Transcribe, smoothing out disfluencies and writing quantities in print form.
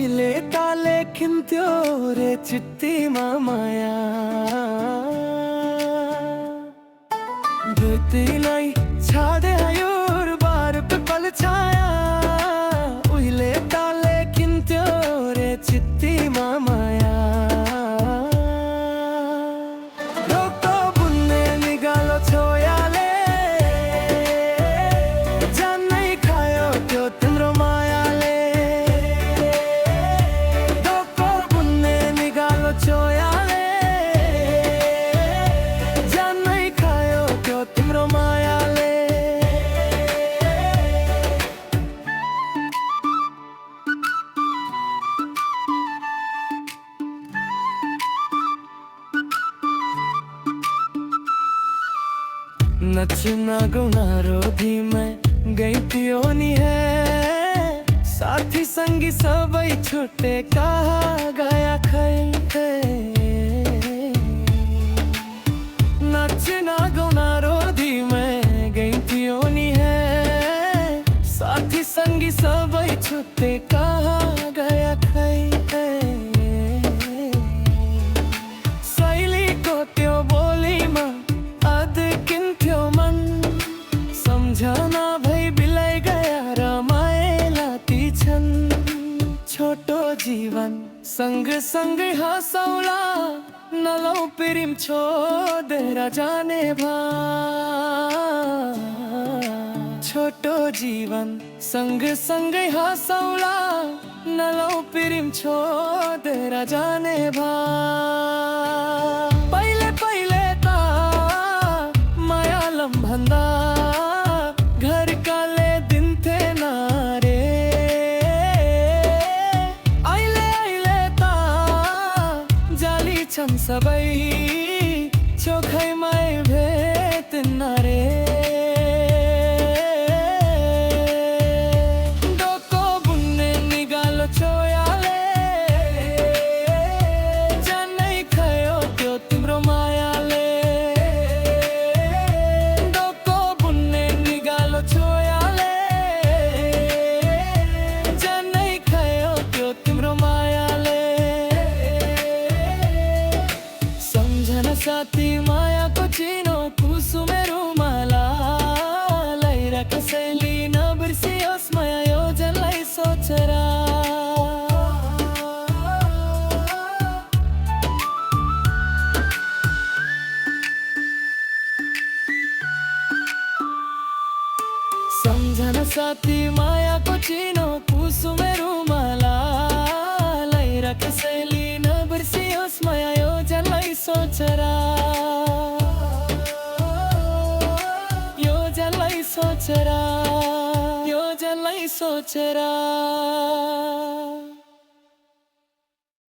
उइले ताले खिन्थ्यो रे चिट्ठीमा माया तिमीलाई छाडे आयोर बार पे पल छाया उइले ताले खिन्थ्यो रे चिट्ठीमा माया रोको बुन्ने निगालो छोयाले जान नै खायो त्यो तिम्रो मायाले रोको बुन्ने निगालो छोयाले जान नै खायो त्यो तिम्रो मायाले नचना गाउना रोधी मैं गई पियोनी है साथी संगी सबै छुट्टे कहा गया खै नचना गाउना रोधी मैं गई पियोनी है साथी संगी सबै छुट्टे कहा गया खै सहेलीको त्यो बोलीमा अद्किन्थ्यो मन सम्झना भई बिलाइ गया रमाएला ती छन् छोटो जीवन सँग सँगै हँसौला नलौ प्रेम छोडेर जाने भा छोटो जीवन सँग सँगै हँसौला नलौ प्रेम छोडेर जाने भा पहिले पहिले ता मायालम भन्दा घर काले दिन थे नारे अहिले अहिले ता जाली छन् सबै चोखैमै भेट्न रे डोको बुन्ने निगालो छोयाले जान नै खायो त्यो तिम्रो मायाले डोको बुन्ने निगालो छोयाले जान नै खायो त्यो तिम्रो मायाले सम्झना साथी मायाको चिनो कुसुमे रुमाला लैरा कसैले नबिर्सियोस् माया योजनलाई सोचेर सम्झना साथी मायाको चिनो कुसुमे रुमाला लैरा कसैले नबिर्सियोस् माया योजनलाई सोचेर योजनलाई सोचेर